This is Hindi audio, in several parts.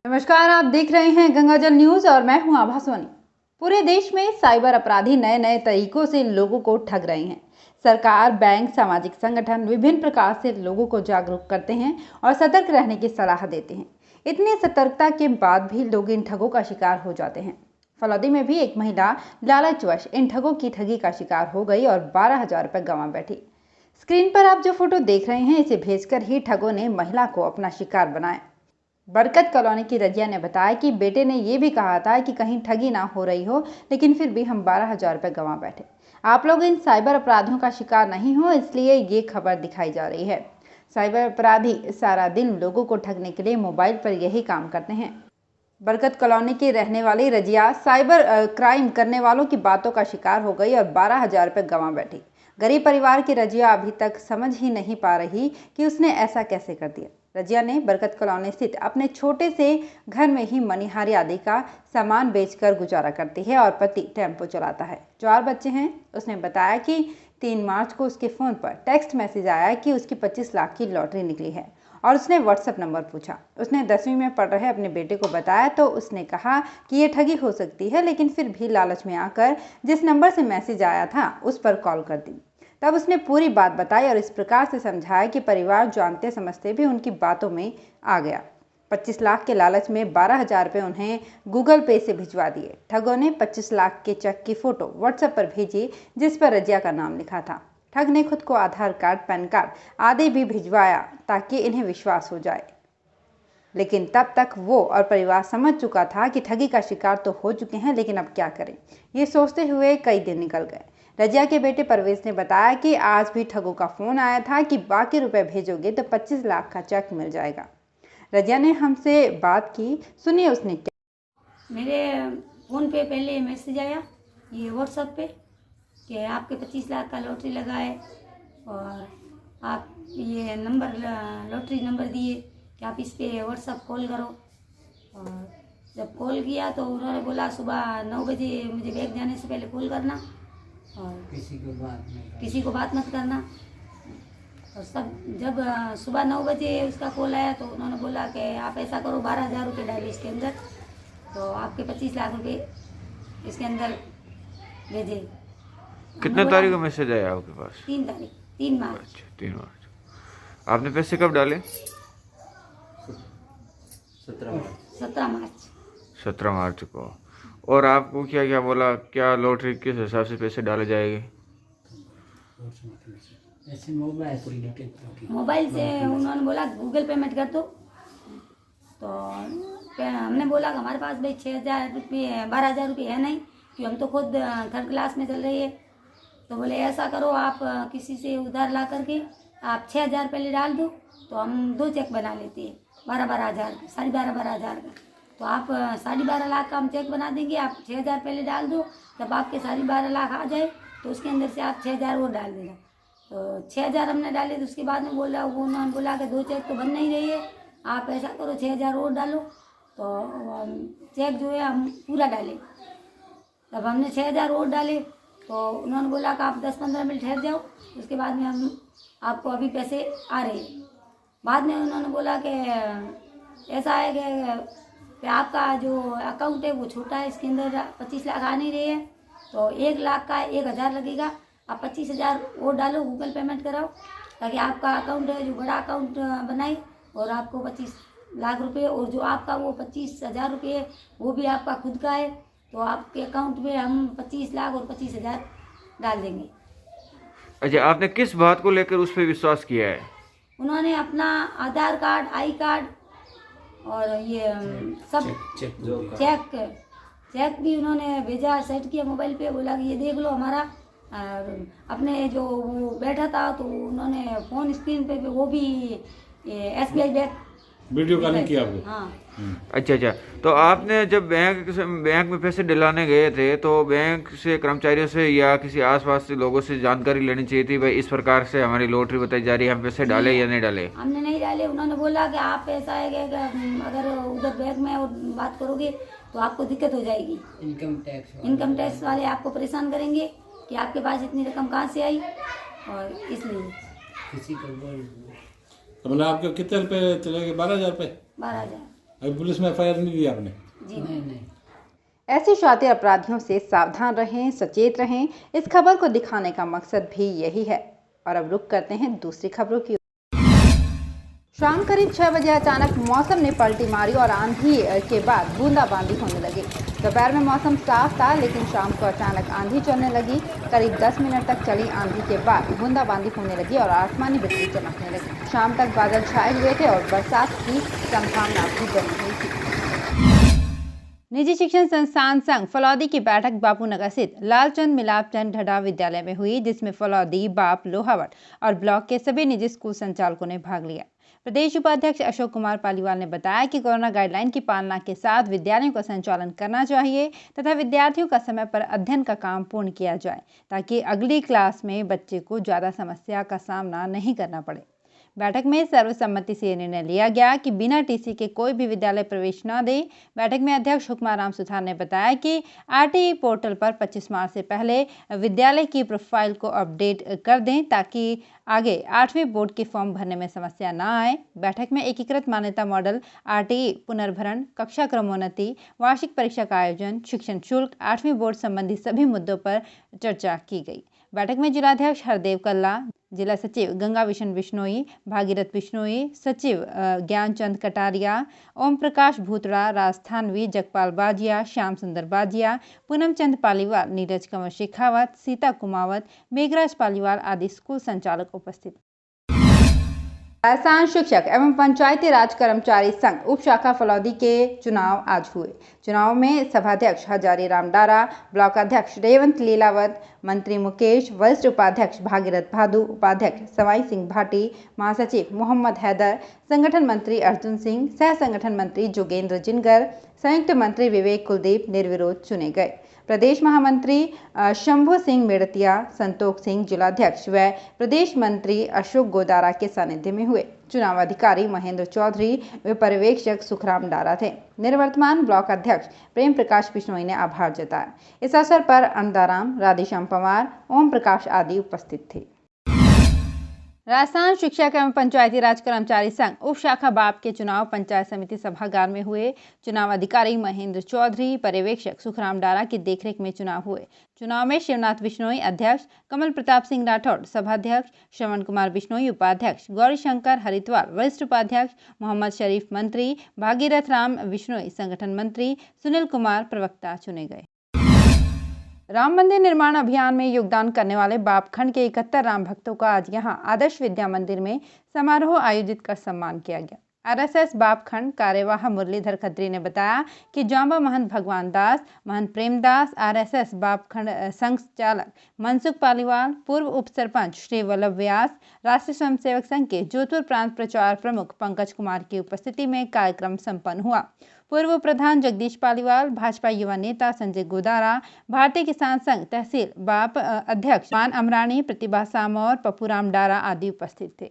नमस्कार, आप देख रहे हैं गंगाजल न्यूज और मैं हूं आभा सोनी। पूरे देश में साइबर अपराधी नए नए तरीकों से लोगों को ठग रहे हैं। सरकार, बैंक, सामाजिक संगठन विभिन्न प्रकार से लोगों को जागरूक करते हैं और सतर्क रहने की सलाह देते हैं। इतनी सतर्कता के बाद भी लोग इन ठगों का शिकार हो जाते हैं। फलौदी में भी एक महिला लालचवश इन ठगों की ठगी का शिकार हो गई और 12,000 रुपये गंवा बैठी। स्क्रीन पर आप जो फोटो देख रहे हैं, इसे भेजकर ही ठगों ने महिला को अपना शिकार बनाया। बरकत कॉलोनी की रजिया ने बताया कि बेटे ने यह भी कहा था कि कहीं ठगी ना हो रही हो, लेकिन फिर भी हम 12,000 रुपये गंवा बैठे। आप लोग इन साइबर अपराधियों का शिकार नहीं हो, इसलिए ये खबर दिखाई जा रही है। साइबर अपराधी सारा दिन लोगों को ठगने के लिए मोबाइल पर यही काम करते हैं। बरकत कॉलोनी की रहने वाली रजिया साइबर क्राइम करने वालों की बातों का शिकार हो गई और 12,000 रुपये गंवा बैठी। गरीब परिवार की रजिया अभी तक समझ ही नहीं पा रही कि उसने ऐसा कैसे कर दिया। रजिया ने बरकत कॉलोनी स्थित अपने छोटे से घर में ही मनिहारी आदि का सामान बेचकर गुजारा करती है और पति टेम्पो चलाता है। 4 बच्चे हैं। उसने बताया कि 3 मार्च को उसके फ़ोन पर टेक्स्ट मैसेज आया कि उसकी 25 लाख की लॉटरी निकली है और उसने व्हाट्सएप नंबर पूछा। उसने 10वीं में पढ़ रहे अपने बेटे को बताया तो उसने कहा कि ये ठगी हो सकती है, लेकिन फिर भी लालच में आकर जिस नंबर से मैसेज आया था उस पर कॉल कर दी। तब उसने पूरी बात बताई और इस प्रकार से समझाया कि परिवार जानते समझते भी उनकी बातों में आ गया। 25 लाख के लालच में 12,000 रुपये उन्हें गूगल पे से भिजवा दिए। ठगों ने 25 लाख के चेक की फोटो व्हाट्सएप पर भेजी जिस पर रजिया का नाम लिखा था। ठग ने खुद को आधार कार्ड, पैन कार्ड आदि भी भिजवाया ताकि इन्हें विश्वास हो जाए, लेकिन तब तक वो और परिवार समझ चुका था कि ठगी का शिकार तो हो चुके हैं, लेकिन अब क्या करें, ये सोचते हुए कई दिन निकल गए। रजिया के बेटे परवेज ने बताया कि आज भी ठगों का फोन आया था कि बाकी रुपए भेजोगे तो 25 लाख का चेक मिल जाएगा। रजिया ने हमसे बात की, सुनिए उसने क्या। मेरे फ़ोन पे पहले मैसेज आया ये व्हाट्सएप पे कि आपके 25 लाख का लॉटरी लगा है और आप ये नंबर लॉटरी नंबर दिए कि आप इस पे व्हाट्सएप कॉल करो। और जब कॉल किया तो उन्होंने बोला सुबह 9 बजे मुझे बैंक जाने से पहले कॉल करना और किसी को बात मत करना। और सब जब सुबह 9 बजे उसका कॉल आया तो उन्होंने बोला कि आप ऐसा करो 12,000 रुपये डालो इसके अंदर, तो आपके 25 लाख रुपए इसके अंदर भेजे। कितने तारीख को मैसेज आया आपके पास? 3 मार्च। अच्छा, 3 मार्च। आपने पैसे कब डाले? 17 मार्च। 17 मार्च को। और आपको क्या क्या बोला, क्या लॉटरी किस हिसाब से पैसे डाले जाएंगे? मोबाइल से उन्होंने बोला गूगल पेमेंट कर दो। तो हमने बोला कि हमारे पास भाई 6,000 रुपये 12,000 रुपये है नहीं, क्योंकि हम तो खुद 3rd क्लास में चल रही है। तो बोले ऐसा करो आप किसी से उधार ला करके आप 6,000 पहले डाल दो, तो हम 2 चेक बना लेते हैं 12,000 12,000 का। तो आप 12.5 लाख का हम चेक बना देंगे, आप 6,000 पहले डाल दो, तब आपके 12.5 लाख आ जाए तो उसके अंदर से आप 6,000 और डाल देना। तो 6,000 हमने डाले। तो उसके बाद में बोला उन्होंने बोला कि 2 चेक तो बन नहीं रही है, आप ऐसा करो 6,000 और डालो। तो चेक जो है हम पूरा डाले। तब हमने 6,000 और डाले तो उन्होंने बोला कि आप 10-15 मिनट ठहर जाओ, उसके बाद में हम आपको अभी पैसे आ रहे हैं। बाद में उन्होंने बोला कि ऐसा है कि आपका जो अकाउंट है वो छोटा है, इसके अंदर 25 लाख आ नहीं रहे हैं, तो 1 लाख का 1,000 लगेगा, आप 25,000 और डालो, गूगल पेमेंट कराओ, ताकि आपका अकाउंट है जो बड़ा अकाउंट बनाए और आपको 25 लाख रुपए, और जो आपका वो 25,000 रुपये है वो भी आपका खुद का है, तो आपके अकाउंट में हम 25 लाख और 25,000 डाल देंगे। अच्छा, आपने किस बात को लेकर उस पर विश्वास किया है? उन्होंने अपना आधार कार्ड, आई कार्ड और ये सब चेक भी उन्होंने भेजा, सेट किया मोबाइल पे, बोला कि ये देख लो हमारा। अपने जो वो बैठा था तो उन्होंने फ़ोन स्क्रीन पे वो भी SBI बैंक वीडियो कॉलिंग किया आपको? हाँ। अच्छा, तो आपने जब बैंक में पैसे डलाने गए थे तो बैंक से कर्मचारियों से या किसी आसपास के लोगों से जानकारी लेनी चाहिए थी, भाई इस प्रकार से हमारी लॉटरी बताई जा रही है, हम पैसे डाले या नहीं डाले? हमने नहीं डाले। उन्होंने बोला कि आप ऐसा है कि अगर उधर बैंक में और बात करोगे तो आपको दिक्कत हो जाएगी, इनकम टैक्स वाले आपको परेशान करेंगे कि आपके पास इतनी रकम कहाँ से आई, और इसलिए तो मतलब आपके कितने रुपए चले गए? 12,000 रुपये। 12,000। अभी पुलिस में FIR नहीं दी आपने? जी नहीं। ऐसे शातिर अपराधियों से सावधान रहें, सचेत रहें। इस खबर को दिखाने का मकसद भी यही है। और अब रुक करते हैं दूसरी खबरों की। शाम करीब 6 बजे अचानक मौसम ने पलटी मारी और आंधी के बाद बूंदाबांदी होने लगी। दोपहर में मौसम साफ था, लेकिन शाम को अचानक आंधी चलने लगी। करीब 10 मिनट तक चली आंधी के बाद बूंदाबांदी होने लगी और आसमानी बिजली चमकने लगी। शाम तक बादल छाए हुए थे और बरसात की संभावना भी बनी हुई थी। निजी शिक्षण संस्थान संघ फलौदी की बैठक बापूनगर स्थित लालचंद मिलापचंद ढढ़ा विद्यालय में हुई, जिसमें फलौदी, बाप, लोहावट और ब्लॉक के सभी निजी स्कूल संचालकों ने भाग लिया। प्रदेश उपाध्यक्ष अशोक कुमार पालीवाल ने बताया कि कोरोना गाइडलाइन की पालना के साथ विद्यालयों का संचालन करना चाहिए तथा विद्यार्थियों का समय पर अध्ययन का काम पूर्ण किया जाए, ताकि अगली क्लास में बच्चे को ज्यादा समस्या का सामना नहीं करना पड़े। बैठक में सर्वसम्मति से निर्णय लिया गया कि बिना टीसी के कोई भी विद्यालय प्रवेश न दे। बैठक में अध्यक्ष हुक्माराम सुथार ने बताया कि RTE पोर्टल पर 25 मार्च से पहले विद्यालय की प्रोफाइल को अपडेट कर दें, ताकि आगे 8वीं बोर्ड के फॉर्म भरने में समस्या न आए। बैठक में एकीकृत मान्यता मॉडल, RTE पुनर्भरण, कक्षा क्रमोन्नति, वार्षिक परीक्षा का आयोजन, शिक्षण शुल्क, 8वीं बोर्ड संबंधी सभी मुद्दों पर चर्चा की गई। बैठक में जिलाध्यक्ष हरदेव कल्ला, जिला सचिव गंगा विशन बिश्नोई, भागीरथ बिश्नोई, सचिव ज्ञानचंद कटारिया, ओम प्रकाश भूतड़ा, राजस्थानवी जगपाल बाजिया, श्याम सुंदर बाजिया, पूनम चंद पालीवाल, नीरज कंवर शेखावत, सीता कुमावत, मेघराज पालीवाल आदि स्कूल संचालक उपस्थित। राजस्थान शिक्षक एवं पंचायती राज कर्मचारी संघ उप शाखा फलौदी के चुनाव आज हुए। चुनाव में सभाध्यक्ष हजारी राम डारा, ब्लॉक अध्यक्ष रेवंत लीलावत, मंत्री मुकेश, वरिष्ठ उपाध्यक्ष भागीरथ भादु, उपाध्यक्ष सवाई सिंह भाटी, महासचिव मोहम्मद हैदर, संगठन मंत्री अर्जुन सिंह, सह संगठन मंत्री जोगेंद्र जिनगर, संयुक्त मंत्री विवेक कुलदीप निर्विरोध चुने गए। प्रदेश महामंत्री शंभू सिंह मेड़तिया, संतोख सिंह जिलाध्यक्ष व प्रदेश मंत्री अशोक गोदारा के सानिध्य में हुए। चुनाव अधिकारी महेंद्र चौधरी व पर्यवेक्षक सुखराम डारा थे। निर्वर्तमान ब्लॉक अध्यक्ष प्रेम प्रकाश बिश्नोई ने आभार जताया। इस अवसर पर अन्दाराम, राधेश्याम पवार, ओम प्रकाश आदि उपस्थित थे। राजस्थान शिक्षक एवं पंचायती राज कर्मचारी संघ उप शाखा बाप के चुनाव पंचायत समिति सभागार में हुए। चुनाव अधिकारी महेंद्र चौधरी, पर्यवेक्षक सुखराम डारा की देखरेख में चुनाव हुए। चुनाव में शिवनाथ बिश्नोई अध्यक्ष, कमल प्रताप सिंह राठौड़ सभाध्यक्ष, श्रवण कुमार बिश्नोई उपाध्यक्ष, गौरी शंकर हरिद्वार वरिष्ठ उपाध्यक्ष, मोहम्मद शरीफ मंत्री, भागीरथ राम बिश्नोई संगठन मंत्री, सुनील कुमार प्रवक्ता चुने गए। राम मंदिर निर्माण अभियान में योगदान करने वाले बापखंड के 71 राम भक्तों का आज यहां आदर्श विद्या मंदिर में समारोह आयोजित कर सम्मान किया गया। RSS बापखंड कार्यवाह मुरलीधर खत्री ने बताया कि जांबा महंत भगवान दास, महंत प्रेमदास, RSS बापखंड संघ चालक मनसुख पालीवाल, पूर्व उप सरपंच श्री वल्लभ व्यास, राष्ट्रीय स्वयंसेवक संघ के जोधपुर प्रांत प्रचार प्रमुख पंकज कुमार की उपस्थिति में कार्यक्रम संपन्न हुआ। पूर्व प्रधान जगदीश पालीवाल, भाजपा युवा नेता संजय गोदारा, भारतीय किसान संघ तहसील बाप अध्यक्ष मान अमरानी, प्रतिभा सामौर, पप्पूराम डारा आदि उपस्थित थे।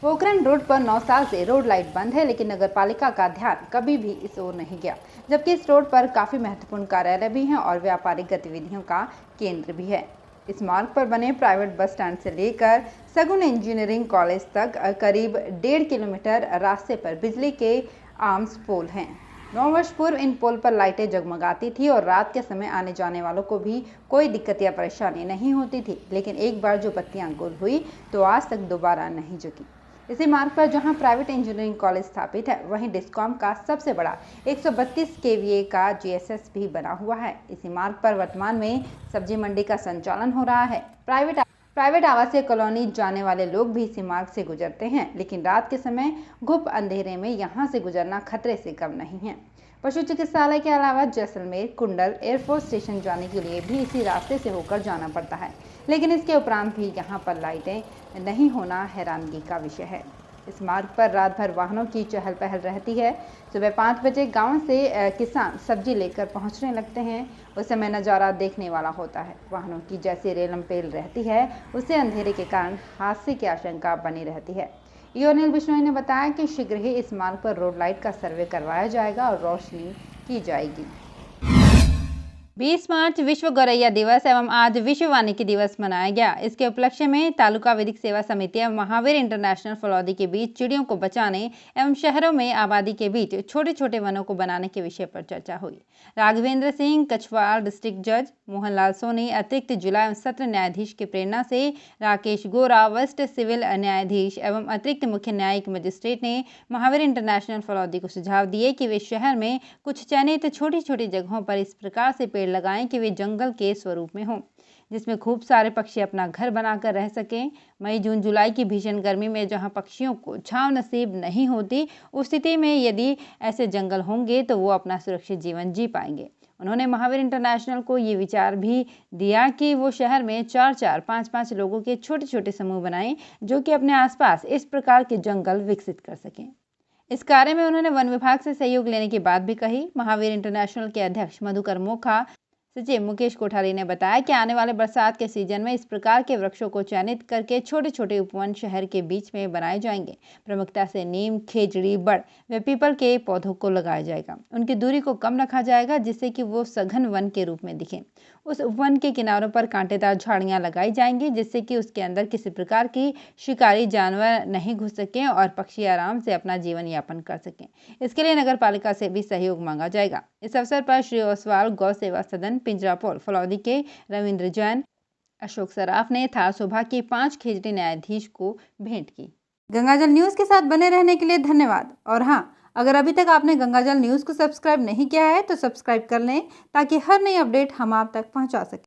पोखरण रोड पर 9 साल से रोड लाइट बंद है, लेकिन नगर पालिका का ध्यान कभी भी इस ओर नहीं गया, जबकि इस रोड पर काफी महत्वपूर्ण कार्यालय भी हैं और व्यापारिक गतिविधियों का केंद्र भी है। इस मार्ग पर बने प्राइवेट बस स्टैंड से लेकर सगुन इंजीनियरिंग कॉलेज तक करीब 1.5 किलोमीटर रास्ते पर बिजली के आर्म्स पोल हैं। 9 वर्ष पूर्व इन पोल पर लाइटें जगमगाती थी और रात के समय आने जाने वालों को भी कोई दिक्कत या परेशानी नहीं होती थी, लेकिन एक बार जो बत्तियां गुल हुई तो आज तक दोबारा नहीं जगी। इसी मार्ग पर जहां प्राइवेट इंजीनियरिंग कॉलेज स्थापित है, वहीं डिस्कॉम का सबसे बड़ा 132 kVA का GSS भी बना हुआ है। इसी मार्ग पर वर्तमान में सब्जी मंडी का संचालन हो रहा है। प्राइवेट आवासीय कॉलोनी जाने वाले लोग भी इसी मार्ग से गुजरते हैं, लेकिन रात के समय घुप अंधेरे में यहां से गुजरना खतरे से कम नहीं है। पशु चिकित्सालय के अलावा जैसलमेर, कुंडल, एयरफोर्स स्टेशन जाने के लिए भी इसी रास्ते से होकर जाना पड़ता है, लेकिन इसके उपरांत भी यहाँ पर लाइटें नहीं होना हैरानगी का विषय है। इस मार्ग पर रात भर वाहनों की चहल पहल रहती है। सुबह 5 बजे गांव से किसान सब्जी लेकर पहुंचने लगते हैं। उस समय नज़ारा देखने वाला होता है। वाहनों की जैसी रेलम पेल रहती है, उससे अंधेरे के कारण हादसे की आशंका बनी रहती है। ईओ अनिल बिश्नोई ने बताया कि शीघ्र ही इस मार्ग पर रोड लाइट का सर्वे करवाया जाएगा और रोशनी की जाएगी। 20 मार्च विश्व गौरैया दिवस एवं आज विश्व वानिकी दिवस मनाया गया। इसके उपलक्ष्य में तालुका विधिक सेवा समिति एवं महावीर इंटरनेशनल फलौदी के बीच चिड़ियों को बचाने एवं शहरों में आबादी के बीच छोटे छोटे वनों को बनाने के विषय पर चर्चा हुई। राघवेंद्र सिंह कछवाड़ डिस्ट्रिक्ट जज, मोहनलाल सोनी अतिरिक्त जिला एवं सत्र न्यायाधीश की प्रेरणा से राकेश गोरा वरिष्ठ सिविल न्यायाधीश एवं अतिरिक्त मुख्य न्यायिक मजिस्ट्रेट ने महावीर इंटरनेशनल फलौदी को सुझाव दिए कि वे शहर में कुछ चयनित छोटी छोटी जगहों पर इस प्रकार से पेड़ लगाएं कि वे जंगल के स्वरूप में हों, जिसमें खूब सारे पक्षी अपना घर बनाकर रह सकें। मई जून जुलाई की भीषण गर्मी में जहां पक्षियों को छांव नसीब नहीं होती, उस स्थिति में यदि ऐसे जंगल होंगे तो वो अपना सुरक्षित जीवन जी पाएंगे। उन्होंने महावीर इंटरनेशनल को ये विचार भी दिया कि वो शहर में 4-4, 5-5 लोगों के छोटे छोटे समूह बनाएं जो कि अपने आसपास इस प्रकार के जंगल विकसित कर सकें। इस कार्य में उन्होंने वन विभाग से सहयोग लेने की बात भी कही। महावीर इंटरनेशनल के अध्यक्ष मधुकर मोखा, सचिव मुकेश कोठारी ने बताया कि आने वाले बरसात के सीजन में इस प्रकार के वृक्षों को चयनित करके छोटे छोटे उपवन शहर के बीच में बनाए जाएंगे। प्रमुखता से नीम, खेजड़ी, बड़ व पीपल के पौधों को लगाया जाएगा। उनकी दूरी को कम रखा जाएगा जिससे कि वो सघन वन के रूप में दिखें। उस उपवन के किनारों पर कांटेदार झाड़ियां लगाई जाएंगी जिससे कि उसके अंदर किसी प्रकार की शिकारी जानवर नहीं घुस सकें और पक्षी आराम से अपना जीवन यापन कर सकें। इसके लिए नगर पालिका से भी सहयोग मांगा जाएगा। इस अवसर पर श्री ओसवाल गौ सेवा सदन पिंजरापोल फलौदी के रविंद्र जैन, अशोक सराफ ने थार शोभा की 5 खेजड़ी न्यायाधीश को भेंट की। गंगाजल न्यूज के साथ बने रहने के लिए धन्यवाद। और हाँ, अगर अभी तक आपने गंगाजल न्यूज को सब्सक्राइब नहीं किया है तो सब्सक्राइब कर लें ताकि हर नई अपडेट हम आप तक पहुंचा सकें।